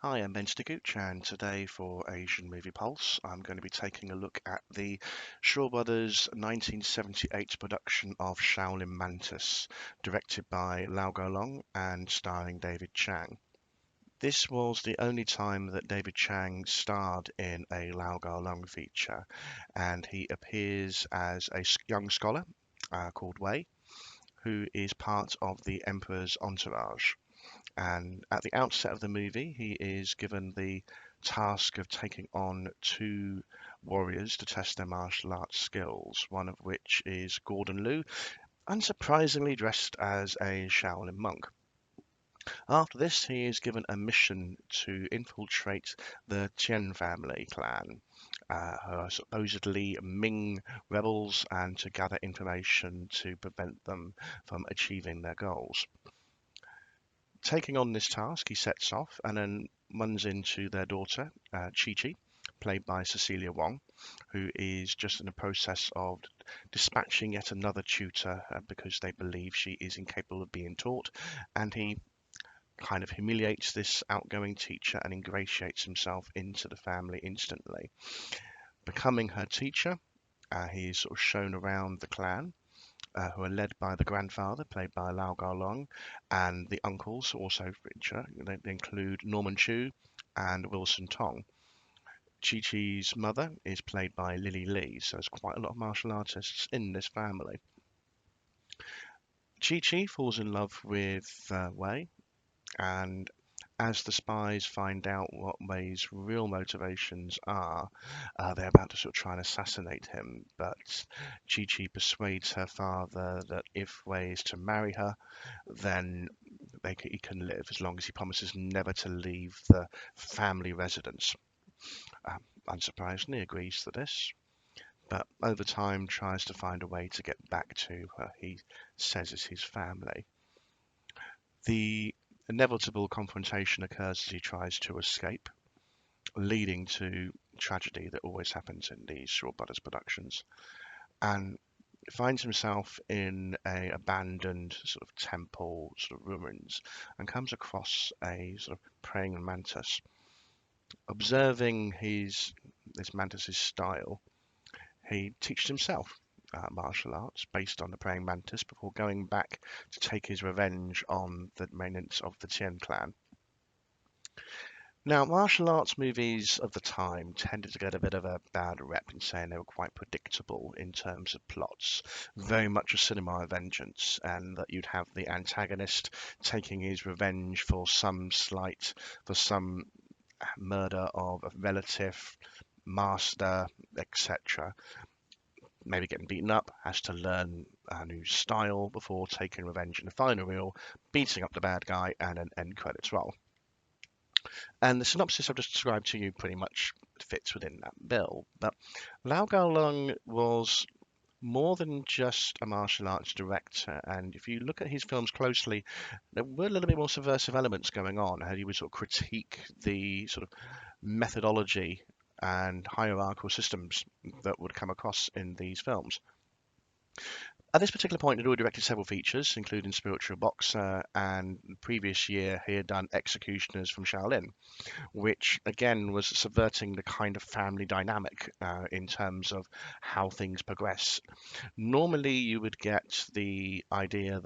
Hi, I'm Stykuc, and today for Asian Movie Pulse, I'm going to be taking a look at the Shaw Brothers 1978 production of Shaolin Mantis, directed by Lau Kar-leung and starring David Chang. This was the only time that David Chang starred in a Lau Kar-leung feature, and he appears as a young scholar called Wei, who is part of the Emperor's entourage. And at the outset of the movie, he is given the task of taking on two warriors to test their martial arts skills, one of which is Gordon Liu, unsurprisingly dressed as a Shaolin monk. After this, he is given a mission to infiltrate the Tian family clan, who are supposedly Ming rebels, and to gather information to prevent them from achieving their goals. Taking on this task, he sets off and then runs into their daughter, Chi-Chi, played by Cecilia Wong, who is just in the process of dispatching yet another tutor because they believe she is incapable of being taught, and he kind of humiliates this outgoing teacher and ingratiates himself into the family instantly. Becoming her teacher, he is sort of shown around the clan, who are led by the grandfather, played by Lau Kar-leung, and the uncles, also feature. They include Norman Chu and Wilson Tong. Chi-Chi's mother is played by Lily Lee, so there's quite a lot of martial artists in this family. Chi-Chi falls in love with Wei, and as the spies find out what Wei's real motivations are, they're about to sort of try and assassinate him. But Chi-Chi persuades her father that if Wei is to marry her, then he can live as long as he promises never to leave the family residence. Unsurprisingly, agrees to this, but over time tries to find a way to get back to he says is his family. The inevitable confrontation occurs as he tries to escape, leading to tragedy that always happens in these Shaw Brothers productions, and finds himself in a abandoned sort of temple sort of ruins and comes across a sort of praying mantis. Observing this mantis's style, he teaches himself martial arts based on the praying mantis before going back to take his revenge on the remnants of the Tien clan. Now, martial arts movies of the time tended to get a bit of a bad rep in saying they were quite predictable in terms of plots, very much a cinema of vengeance, and that you'd have the antagonist taking his revenge for some murder of a relative, master, etc. Maybe getting beaten up, has to learn a new style before taking revenge in the final reel, beating up the bad guy, and an end credits roll. And the synopsis I've just described to you pretty much fits within that bill. But Lau Kar-leung was more than just a martial arts director, and if you look at his films closely, there were a little bit more subversive elements going on. How he would sort of critique the sort of methodology and hierarchical systems that would come across in these films. At this particular point, he'd already directed several features, including Spiritual Boxer, and the previous year he had done Executioners from Shaolin, which again was subverting the kind of family dynamic in terms of how things progress. Normally, you would get the idea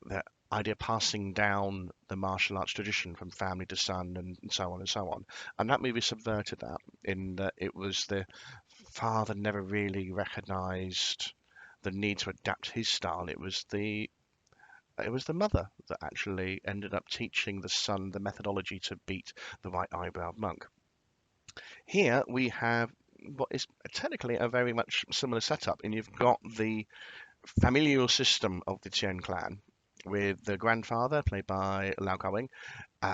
that idea passing down the martial arts tradition from family to son and so on and so on. And that movie subverted that in that it was the father never really recognized the need to adapt his style. It was the mother that actually ended up teaching the son the methodology to beat the right eyebrow monk. Here we have what is technically a very much similar setup, and you've got the familial system of the Tien clan, with the grandfather, played by Lau Kar-leung,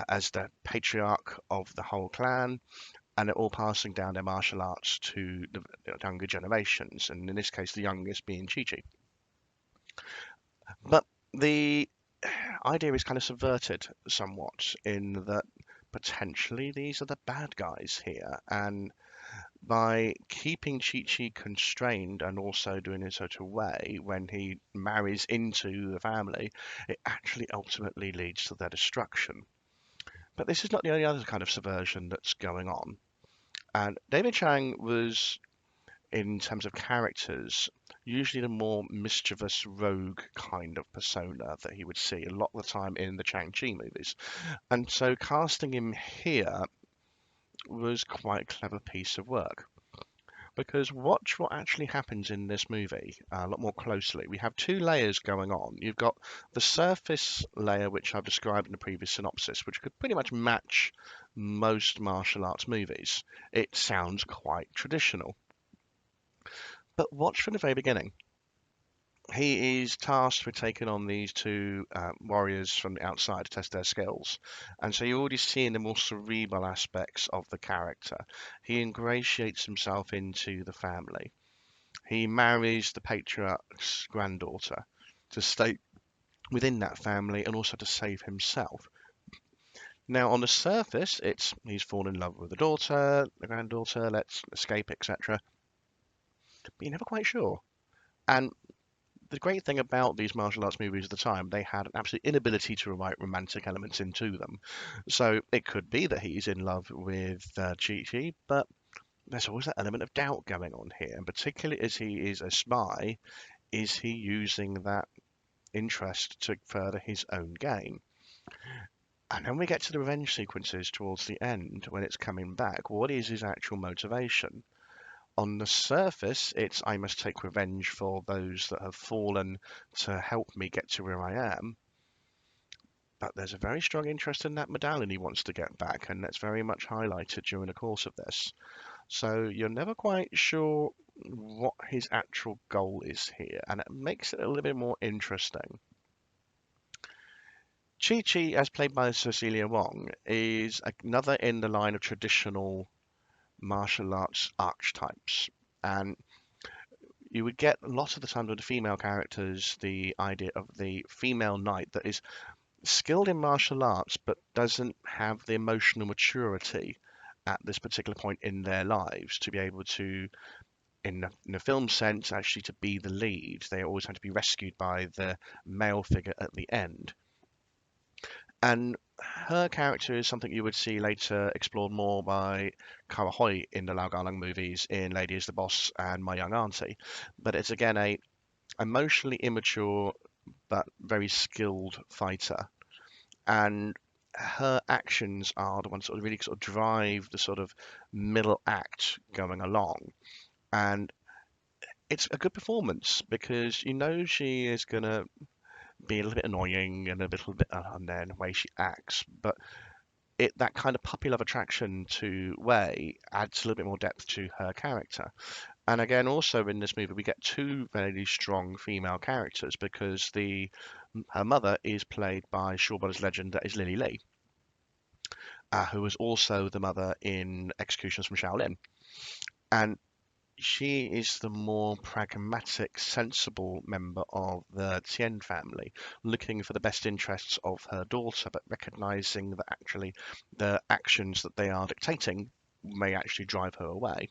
as the patriarch of the whole clan, and they're all passing down their martial arts to the younger generations, and in this case, the youngest being Chi-Chi. But the idea is kind of subverted somewhat in that potentially these are the bad guys here, and by keeping Chi-Chi constrained and also doing it in such a way when he marries into the family, it actually ultimately leads to their destruction. But this is not the only other kind of subversion that's going on. And David Chang was, in terms of characters, usually the more mischievous rogue kind of persona that he would see a lot of the time in the Chang-Chi movies. And so casting him here was quite a clever piece of work. Because watch what actually happens in this movie a lot more closely. We have two layers going on. You've got the surface layer, which I've described in the previous synopsis, which could pretty much match most martial arts movies. It sounds quite traditional. But watch from the very beginning. He is tasked with taking on these two warriors from the outside to test their skills. And so you're already seeing the more cerebral aspects of the character. He ingratiates himself into the family. He marries the patriarch's granddaughter to stay within that family and also to save himself. Now, on the surface, it's he's fallen in love with the daughter, the granddaughter, let's escape, etc. But you're never quite sure. And the great thing about these martial arts movies at the time, they had an absolute inability to write romantic elements into them. So it could be that he's in love with Chi-Chi, but there's always that element of doubt going on here. And particularly as he is a spy, is he using that interest to further his own gain? And then we get to the revenge sequences towards the end when it's coming back. What is his actual motivation? On the surface, it's I must take revenge for those that have fallen to help me get to where I am. But there's a very strong interest in that medallion he wants to get back, and that's very much highlighted during the course of this. So you're never quite sure what his actual goal is here, and it makes it a little bit more interesting. Chi-Chi, as played by Cecilia Wong, is another in the line of traditional martial arts archetypes. And you would get a lot of the time with the female characters the idea of the female knight that is skilled in martial arts but doesn't have the emotional maturity at this particular point in their lives to be able to, in a film sense, actually to be the lead. They always have to be rescued by the male figure at the end. And her character is something you would see later explored more by Kara Hui in the Lau Kar-leung movies in Lady is the Boss and My Young Auntie. But it's again a emotionally immature but very skilled fighter. And her actions are the ones that really sort of drive the sort of middle act going along. And it's a good performance because you know she is going to be a little bit annoying and a little bit in the way she acts, but that kind of puppy love attraction to Wei adds a little bit more depth to her character. And again, also in this movie, we get two very strong female characters because her mother is played by Shaw Brothers legend that is Lily Lee, who was also the mother in Executions from Shaolin. And she is the more pragmatic, sensible member of the Tien family, looking for the best interests of her daughter, but recognizing that actually the actions that they are dictating may actually drive her away.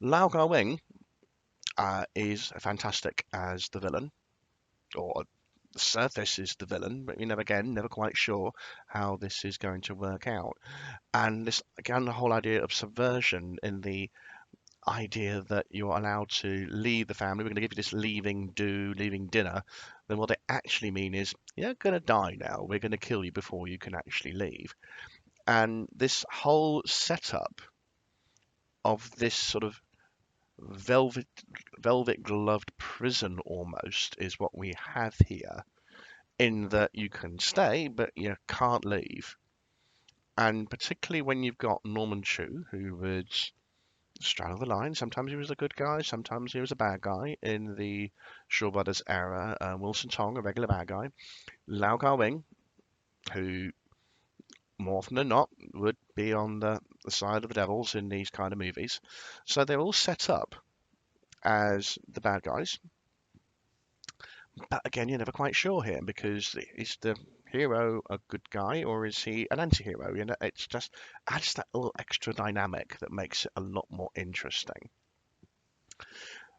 Lau Kar-leung is fantastic as the villain, or the surface is the villain, but you're never quite sure how this is going to work out. And this, again, the whole idea of subversion in the idea that you're allowed to leave the family. We're going to give you this leaving dinner. Then what they actually mean is you're going to die now. We're going to kill you before you can actually leave. And this whole setup of this sort of velvet gloved prison almost is what we have here, in that you can stay but you can't leave. And particularly when you've got Norman Chu, who would straddle the line. Sometimes he was a good guy, sometimes he was a bad guy in the Shaw Brothers era. Wilson Tong, a regular bad guy. Lau Kar-leung, who more often than not would be on the side of the devils in these kind of movies. So they're all set up as the bad guys. But again, you're never quite sure here because is the hero a good guy or is he an anti-hero? You know, it's just adds that little extra dynamic that makes it a lot more interesting.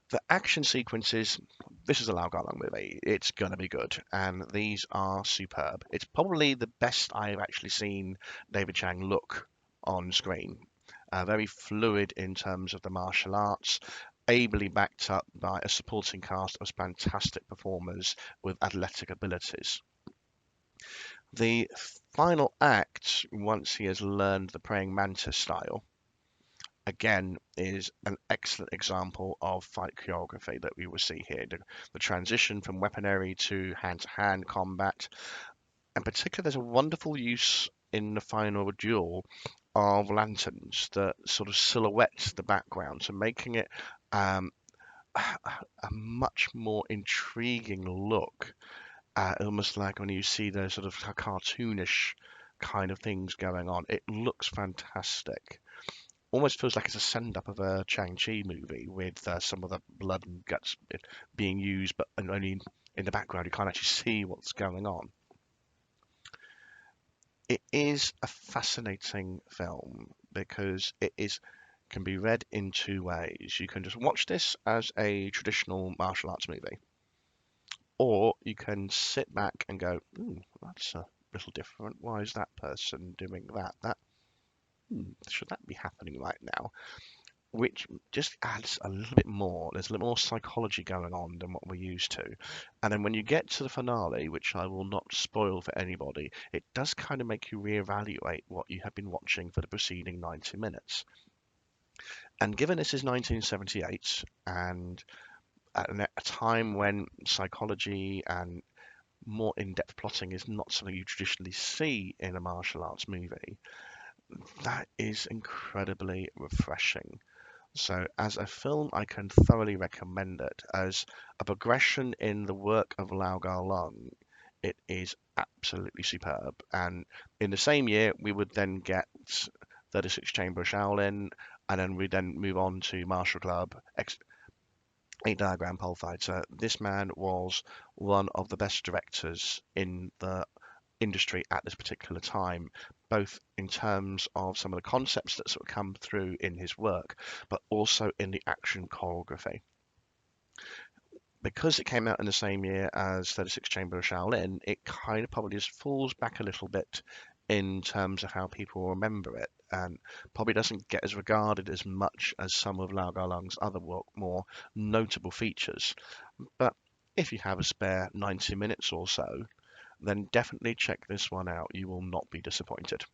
The action sequences, this is a Lau Kar-leung movie. It's going to be good, and these are superb. It's probably the best I've actually seen David Chang look on screen. Very fluid in terms of the martial arts, ably backed up by a supporting cast of fantastic performers with athletic abilities. The final act, once he has learned the praying mantis style, again is an excellent example of fight choreography that we will see here. The transition from weaponry to hand-to-hand combat. In particular, there's a wonderful use in the final duel of lanterns that sort of silhouette the background, so making it um, a much more intriguing look, almost like when you see those sort of cartoonish kind of things going on. It looks fantastic. Almost feels like it's a send-up of a Chang-Chi movie with some of the blood and guts being used, but only in the background. You can't actually see what's going on. It is a fascinating film because can be read in two ways. You can just watch this as a traditional martial arts movie, or you can sit back and go, "Ooh, that's a little different. Why is that person doing that? Should that be happening right now?" Which just adds a little bit more. There's a little more psychology going on than what we're used to. And then when you get to the finale, which I will not spoil for anybody, it does kind of make you reevaluate what you have been watching for the preceding 90 minutes. And given this is 1978 and at a time when psychology and more in-depth plotting is not something you traditionally see in a martial arts movie, that is incredibly refreshing. So, as a film, I can thoroughly recommend it. As a progression in the work of Lau Kar-leung, it is absolutely superb. And in the same year, we would then get 36 Chamber of Shaolin, and then we then move on to Martial Club, Eight Diagram Pole Fighter. This man was one of the best directors in the industry at this particular time, both in terms of some of the concepts that sort of come through in his work, but also in the action choreography. Because it came out in the same year as 36 Chamber of Shaolin, it kind of probably just falls back a little bit in terms of how people remember it, and probably doesn't get as regarded as much as some of Lau Kar-leung's other work, more notable features. But if you have a spare 90 minutes or so, then definitely check this one out. You will not be disappointed.